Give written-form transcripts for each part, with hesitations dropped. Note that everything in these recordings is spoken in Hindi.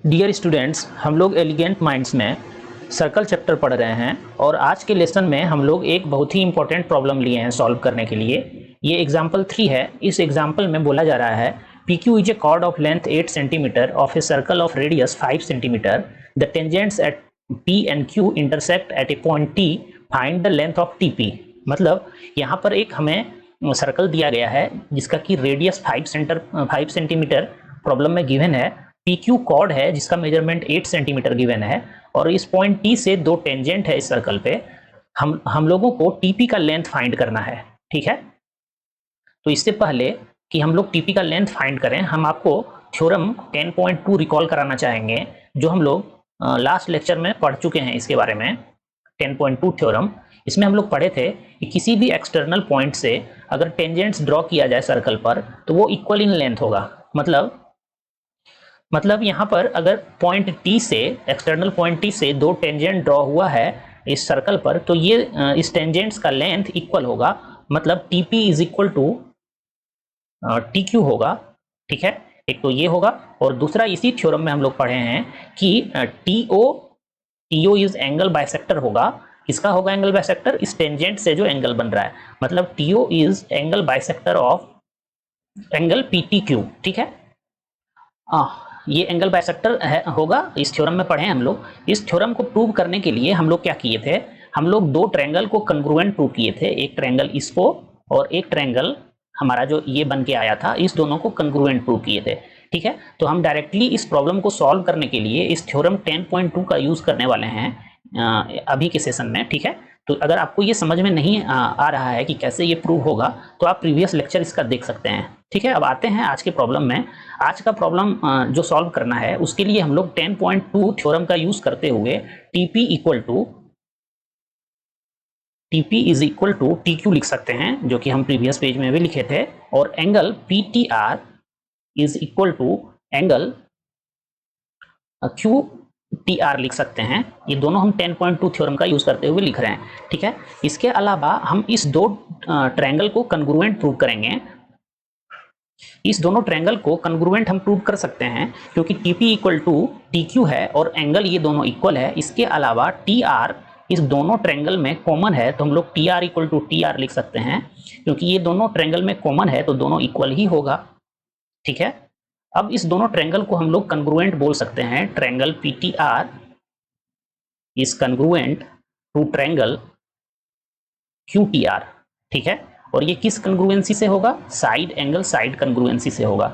डियर स्टूडेंट्स, हम लोग एलिगेंट माइंड्स में सर्कल चैप्टर पढ़ रहे हैं और आज के लेसन में हम लोग एक बहुत ही इंपॉर्टेंट प्रॉब्लम लिए हैं सॉल्व करने के लिए। ये एग्जाम्पल 3 है। इस एग्जाम्पल में बोला जा रहा है P Q is a chord of length 8 centimeter of a circle of radius 5 centimeter. The tangents at P and Q intersect at a point T, find the length of T P. मतलब यहाँ पर एक हमें सर्कल दिया गया है जिसका कि रेडियस 5 सेंटीमीटर प्रॉब्लम में गिवन है। पी क्यू कॉर्ड है जिसका मेजरमेंट 8 सेंटीमीटर गिवन है और इस पॉइंट टी से दो टेंजेंट है इस सर्कल पे। हम लोगों को टीपी का लेंथ फाइंड करना है। ठीक है, तो इससे पहले कि हम लोग टीपी का लेंथ फाइंड करें, हम आपको थ्योरम 10.2 रिकॉल कराना चाहेंगे जो हम लोग लास्ट लेक्चर में पढ़ चुके हैं। इसके बारे में 10.2 थ्योरम, इसमें हम लोग पढ़े थे कि किसी भी एक्सटर्नल पॉइंट से अगर टेंजेंट्स ड्रॉ किया जाए सर्कल पर तो वो इक्वल इन लेंथ होगा। मतलब यहाँ पर अगर पॉइंट टी से, एक्सटर्नल पॉइंट टी से दो टेंजेंट ड्रॉ हुआ है इस सर्कल पर, तो ये इस टेंजेंट्स का लेंथ इक्वल होगा। मतलब TP is equal to T Q होगा। ठीक है, एक तो ये होगा और दूसरा इसी थ्योरम में हम लोग पढ़े हैं कि टीओ इज एंगल बाइसेक्टर होगा। किसका होगा एंगल बाइसेक्टर? इस टेंजेंट से जो एंगल बन रहा है। मतलब TO is angle bisector of angle PT Q. ठीक है, ये एंगल बाइसेक्टर होगा। इस थ्योरम में पढ़े हम लोग। इस थ्योरम को प्रूव करने के लिए हम लोग क्या किए थे, हम लोग दो ट्रायंगल को कंग्रुएंट प्रूव किए थे। एक ट्रायंगल इसको और एक ट्रायंगल हमारा जो ये बन के आया था, इस दोनों को कंग्रुएंट प्रूव किए थे। ठीक है, तो हम डायरेक्टली इस प्रॉब्लम को सॉल्व करने के लिए इस थ्योरम 10.2 का यूज करने वाले हैं अभी के सेशन में। ठीक है, तो अगर आपको ये समझ में नहीं आ रहा है कि कैसे ये प्रूव होगा तो आप प्रीवियस लेक्चर इसका देख सकते हैं। ठीक है, अब आते हैं आज के प्रॉब्लम में। आज का प्रॉब्लम जो सॉल्व करना है उसके लिए हम लोग 10.2 थ्योरम का यूज करते हुए TP is equal to T Q लिख सकते हैं, जो कि हम प्रीवियस पेज में भी लिखे थे। और angle P T R is equal to angle Q T R लिख सकते हैं। ये दोनों हम 10.2 थ्योरम का यूज करते हुए लिख रहे हैं। ठीक है, इसके अलावा हम इस दो ट्रायंगल को कंग्रुएंट प्रूव करेंगे। इस दोनों ट्रायंगल को कंग्रुएंट हम प्रूव कर सकते हैं क्योंकि TP equal to T Q है और एंगल ये दोनों इक्वल है। इसके अलावा टी आर इस दोनों ट्रायंगल में कॉमन है, तो हम लोग T R equal to T R लिख सकते हैं। क्योंकि ये दोनों ट्रायंगल में कॉमन है तो दोनों इक्वल ही होगा। ठीक है, अब इस दोनों ट्रायंगल को हम लोग कंग्रुएंट बोल सकते हैं। Triangle P T R is congruent to triangle Q T R. ठीक है, और ये किस कंग्रुएंसी से होगा? साइड एंगल साइड कंग्रुएंसी से होगा।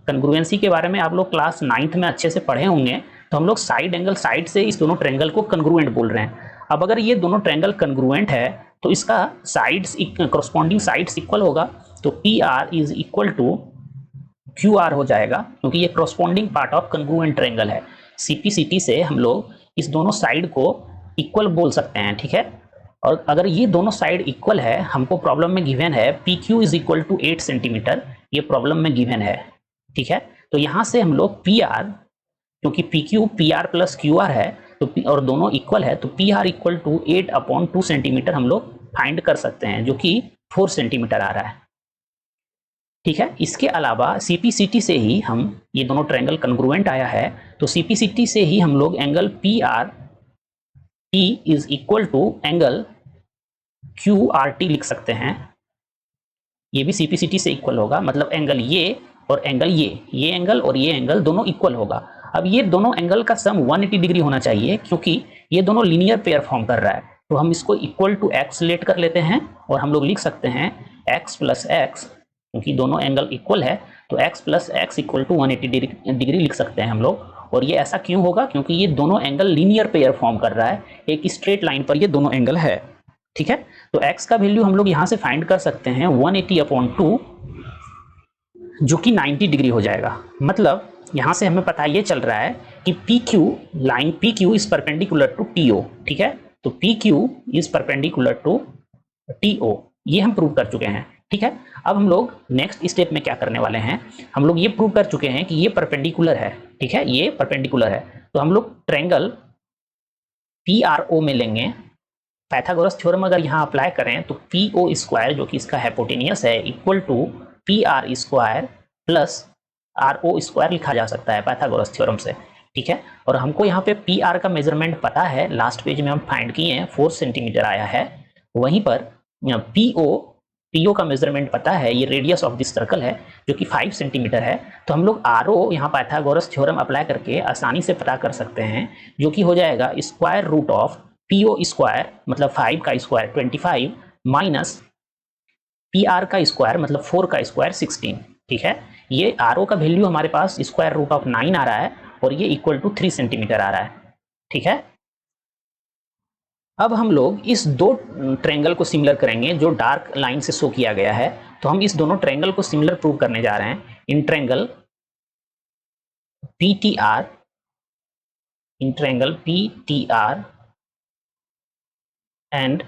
कंग्रुएंसी के बारे में आप लोग क्लास 9th में अच्छे से पढ़े होंगे। तो हम लोग साइड एंगल साइड से इस दोनों ट्रायंगल को कंग्रुएंट बोल रहे हैं। अब अगर ये दोनों ट्रायंगल कंग्रुएंट है तो इसका साइड्स कॉरस्पॉन्डिंग साइड्स इक्वल होगा। तो P R is equal to Q R हो जाएगा क्योंकि ये corresponding part of congruent triangle है। सीपीसीटी से हम लोग इस दोनों साइड को इक्वल बोल सकते हैं। ठीक है, और अगर ये दोनों साइड इक्वल है, हमको प्रॉब्लम में गिवन है P Q is equal to 8 centimeter, ये प्रॉब्लम में गिवन है। ठीक है, तो यहां से हम लोग पी आर, क्योंकि P Q P R plus Q R है तो और दोनों इक्वल है, तो P R equal to 8/2 centimeter हम लोग फाइंड कर सकते हैं, जो कि 4 सेंटीमीटर आ रहा है। ठीक है, इसके अलावा सीपीसीटी से ही हम, ये दोनों ट्रायंगल कंग्रुएंट आया है तो सीपीसीटी से ही हम लोग angle P R T is equal to angle Q R T लिख सकते हैं। ये भी सीपीसीटी से इक्वल होगा। मतलब एंगल ये और एंगल ये एंगल और ये एंगल दोनों इक्वल होगा। अब ये दोनों एंगल का सम 180 डिग्री होना चाहिए क्योंकि ये दोनों लीनियर पेयर फॉर्म कर रहा है। तो हम इसको इक्वल टू एक्स लेट कर लेते हैं और हम लोग लिख सकते हैं एक्स प्लस एक्स, क्योंकि दोनों एंगल इक्वल है तो x plus x equal to 180 degree लिख सकते हैं हम लोग। और ये ऐसा क्यों होगा? क्योंकि ये दोनों एंगल लीनियर पेयर फॉर्म कर रहा है, एक स्ट्रेट लाइन पर ये दोनों एंगल है। ठीक है, तो x का वैल्यू हम लोग यहां से फाइंड कर सकते हैं 180/2, जो कि 90 डिग्री हो जाएगा। मतलब यहां से हमें पता ये चल रहा है कि PQ line PQ is perpendicular to TO। ठीक है, तो PQ is perpendicular to TO, ये हम प्रूव कर चुके हैं। ठीक है, अब हम लोग नेक्स्ट स्टेप में क्या करने वाले हैं, हम लोग ये प्रूव कर चुके हैं कि ये परपेंडिकुलर है। ठीक है, ये परपेंडिकुलर है, तो हम लोग ट्रायंगल PRO में लेंगे। पाइथागोरस थ्योरम अगर यहाँ अप्लाई करें तो पी ओ स्क्वायर, जो कि इसका हाइपोटेनियस है, equal to P R square plus R O square लिखा जा सकता है पाइथागोरस थ्योरम से। ठीक है। और हमको यहाँ पे पी आर का मेजरमेंट पता है, लास्ट पेज में हम फाइंड किए हैं 4 सेंटीमीटर आया है। वहीं पर पीओ का मेजरमेंट पता है, ये रेडियस ऑफ दिस सर्कल है जो कि 5 सेंटीमीटर है। तो हम लोग आरओ यहाँ पाइथागोरस थ्योरम अप्लाई करके आसानी से पता कर सकते हैं, जो कि हो जाएगा square root of PO square मतलब 5 का स्क्वायर 25 माइनस पी आर का स्क्वायर मतलब 4 का स्क्वायर 16। ठीक है, ये आर ओ का वैल्यू हमारे पास स्क्वायर रूट ऑफ 9 आ रहा है और ये इक्वल टू 3 सेंटीमीटर आ रहा है। ठीक है, अब हम लोग इस दो ट्रायंगल को सिमिलर करेंगे जो डार्क लाइन से शो किया गया है। तो हम इस दोनों ट्रायंगल को सिमिलर प्रूव करने जा रहे हैं in triangle PTR, in triangle PTR and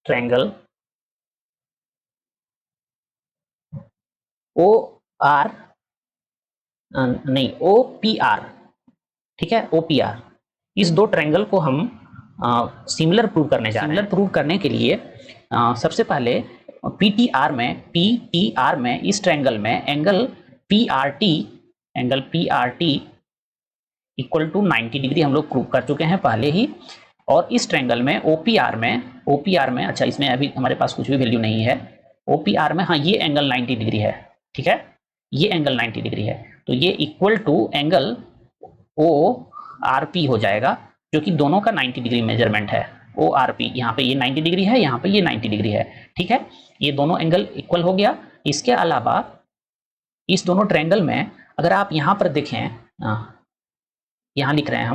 triangle OR नहीं OPR। ठीक है, OPR, इस दो ट्रायंगल को हम सिमिलर प्रूव करने जा रहे हैं। सिमिलर प्रूव करने के लिए सबसे पहले PTR में इस ट्रायंगल में angle PRT equal to 90 degree हम लोग प्रूव कर चुके हैं पहले ही। और इस ट्रायंगल में OPR में अच्छा इसमें अभी हमारे पास कुछ भी वैल्यू नहीं है। OPR में हाँ ये एंगल 90 डिग्री है। ठीक है, ये एंगल 90 डिग्री है, तो ये इक्वल टू एंगल ORP हो जाएगा, जो कि दोनों का 90 डिग्री मेजरमेंट है। ORP यहाँ पे ये 90 डिग्री है, यहाँ पे ये 90 डिग्री है। ठीक है, ये दोनों एंगल इक्वल हो गया। इसके अलावा इस दोनों ट्रायंगल में अगर आप यहाँ पर देखें, यहाँ लिख रहे हैं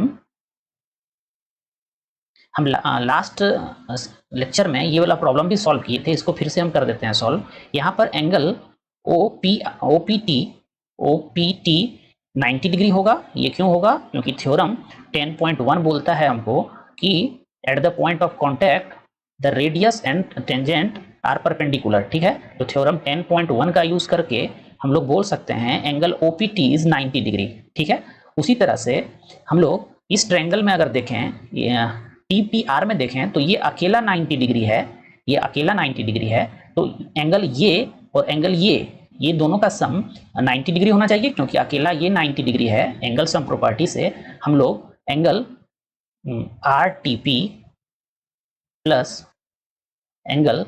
हम लास्ट लेक्चर में ये वाला प्रॉब्लम भी सॉल्व किए थे, इसको फिर से हम कर देते हैं सॉल्व। यहाँ पर एंगल OPT 90 डिग्री होगा। ये क्यों होगा? क्योंकि थ्योरम 10.1 बोलता है हमको कि at the point of contact the radius and tangent are perpendicular. ठीक है, तो थ्योरम 10.1 का यूज करके हम लोग बोल सकते हैं एंगल OPT इज 90 डिग्री। ठीक है, उसी तरह से हम लोग इस ट्रायंगल में अगर देखें TPR में देखें तो ये अकेला 90 डिग्री है, ये अकेला 90 डिग्री है। तो एंगल ये और एंगल ये दोनों का सम 90 डिग्री होना चाहिए, क्योंकि अकेला ये 90 डिग्री है। एंगल सम प्रॉपर्टी से हम लोग angle RTP plus angle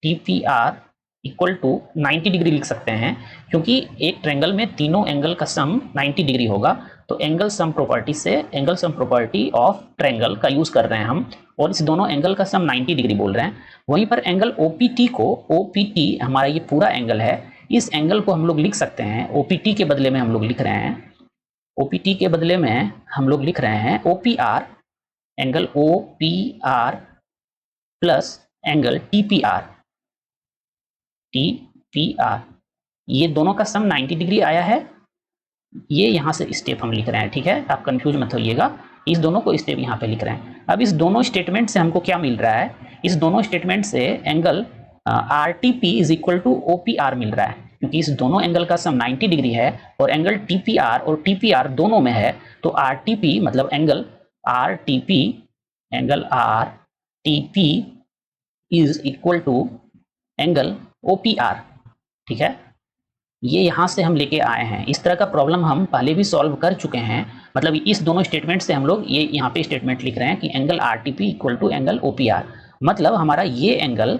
TPR equal to 90 degree लिख सकते हैं, क्योंकि एक ट्रायंगल में तीनों एंगल का सम 90 डिग्री होगा। तो एंगल सम प्रॉपर्टी से angle sum property of triangle का यूज कर रहे हैं हम, और इस दोनों एंगल का सम 90 डिग्री बोल रहे हैं। वहीं पर एंगल OPT हमारा ये पूरा एंगल है, इस एंगल को हम लोग लिख सकते हैं OPT के बदले में हम लोग लिख रहे हैं, OPT के बदले में हम लोग लिख रहे हैं OPR, angle OPR plus angle TPR। ये दोनों का सम 90 डिग्री आया है। ये यहां से स्टेप हम लिख रहे हैं। ठीक है, आप कंफ्यूज मत होइएगा, इस दोनों को स्टेप यहां पे लिख रहे हैं। अब इस दोनों स्टेटमेंट से हमको क्या मिल रहा है? इस दोनों स्टेटमेंट से angle RTP is equal to OPR मिल रहा है, क्योंकि इस दोनों एंगल का सम 90 डिग्री है और एंगल TPR और TPR दोनों में है। तो RTP मतलब angle RTP is equal to angle OPR। ठीक है, ये यहां से हम लेके आए हैं। इस तरह का प्रॉब्लम हम पहले भी सॉल्व कर चुके हैं। मतलब इस दोनों स्टेटमेंट से हम लोग ये यहाँ पे स्टेटमेंट लिख रहे हैं कि angle RTP equal to angle OPR, मतलब हमारा ये angle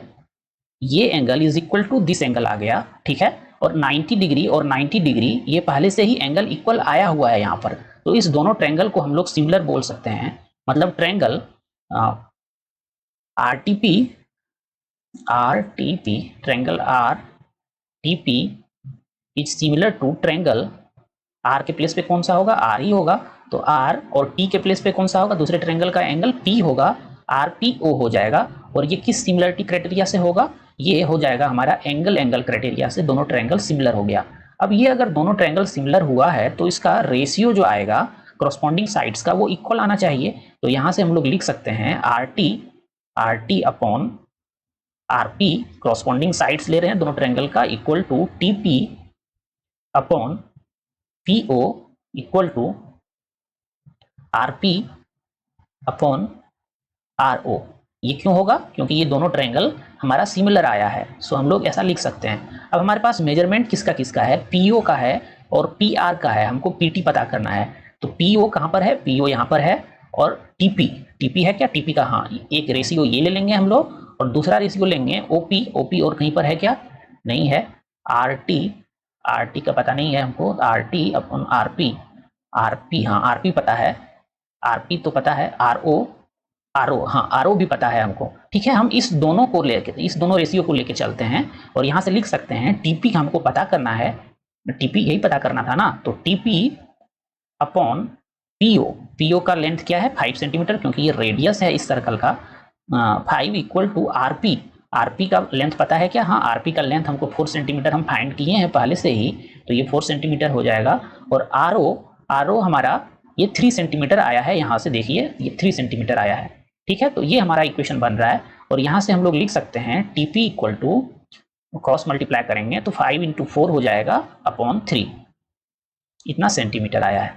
is equal to this angle आ गया। ठीक है, और 90 डिग्री और 90 डिग्री ये पहले से ही एंगल इक्वल आया हुआ है यहाँ पर। तो इस दोनों ट्रायंगल को हम लोग सिमिलर बोल सकते हैं, मतलब triangle triangle RTP is similar to triangle R के प्लेस पे कौन सा होगा? R ही होगा। तो R और T के प्लेस पे कौन सा होगा? दूसरे ट्रायंगल का एंगल P होगा, RPO हो जाएगा। और ये किस सिमिलरिटी क्राइटेरिया से होगा? ये हो जाएगा हमारा एंगल क्राइटेरिया से। दोनों ट्रायंगल सिमिलर हो गया। अब ये अगर दोनों ट्रायंगल सिमिलर हुआ है तो इसका रेशियो जो आएगा कॉरस्पॉन्डिंग साइड्स का वो इक्वल आना चाहिए। तो यहां से हम लोग लिख सकते हैं RT upon RP, corresponding sides ले रहे हैं दोनों ट्रायंगल का, equal to TP upon PO equal to RP upon RO। ये क्यों होगा? क्योंकि ये दोनों ट्रायंगल हमारा सिमिलर आया है। सो हम लोग ऐसा लिख सकते हैं। अब हमारे पास मेजरमेंट किसका किसका है? PO का है और पी आर का है, हमको पी टी पता करना है। तो पी ओ कहाँ पर है, पी ओ यहाँ पर है, और टीपी, टीपी है क्या, टीपी का, हाँ एक रेशियो ये ले लेंगे हम लोग और दूसरा रेशियो लेंगे ओपी, ओपी और कहीं पर है क्या, नहीं है, आर टी, आर टी का पता नहीं है हमको, आर टी अपन आर पी, आर पी, हाँ आर पी पता है, आर पी तो पता है, आर ओ, आर ओ, हाँ आर ओ भी पता है हमको। ठीक है, हम इस दोनों को लेके, इस दोनों रेशियो को लेके चलते हैं और यहाँ से लिख सकते हैं टीपी का हमको पता करना है, टीपी यही पता करना था ना, तो टीपी अपॉन पीओ, पीओ का लेंथ क्या है 5 सेंटीमीटर, क्योंकि ये रेडियस है इस सर्कल का, 5 इक्वल टू आरपी, आरपी का लेंथ पता है क्या, हाँ आरपी का लेंथ हमको 4 सेंटीमीटर हम फाइंड किए हैं पहले से ही, तो ये 4 सेंटीमीटर हो जाएगा। और आर ओ हमारा ये 3 सेंटीमीटर आया है, यहाँ से देखिए ये 3 सेंटीमीटर आया है। ठीक है, तो ये हमारा इक्वेशन बन रहा है और यहाँ से हम लोग लिख सकते हैं TP equal to, cross multiply करेंगे तो 5 इंटू 4 हो जाएगा अपॉन 3, इतना सेंटीमीटर आया है,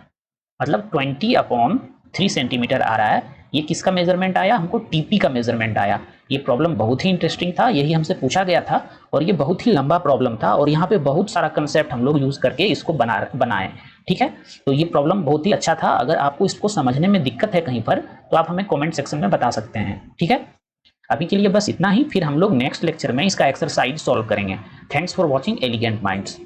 मतलब 20/3 सेंटीमीटर आ रहा है। ये किसका मेजरमेंट आया, हमको टीपी का मेजरमेंट आया। ये प्रॉब्लम बहुत ही इंटरेस्टिंग था, यही हमसे पूछा गया था और ये बहुत ही लंबा प्रॉब्लम था और यहाँ पे बहुत सारा कंसेप्ट हम लोग यूज करके इसको बनाए। ठीक है, तो ये प्रॉब्लम बहुत ही अच्छा था। अगर आपको इसको समझने में दिक्कत है कहीं पर तो आप हमें कॉमेंट सेक्शन में बता सकते हैं। ठीक है, अभी के लिए बस इतना ही, फिर हम लोग नेक्स्ट लेक्चर में इसका एक्सरसाइज सॉल्व करेंगे। Thanks for watching elegant minds.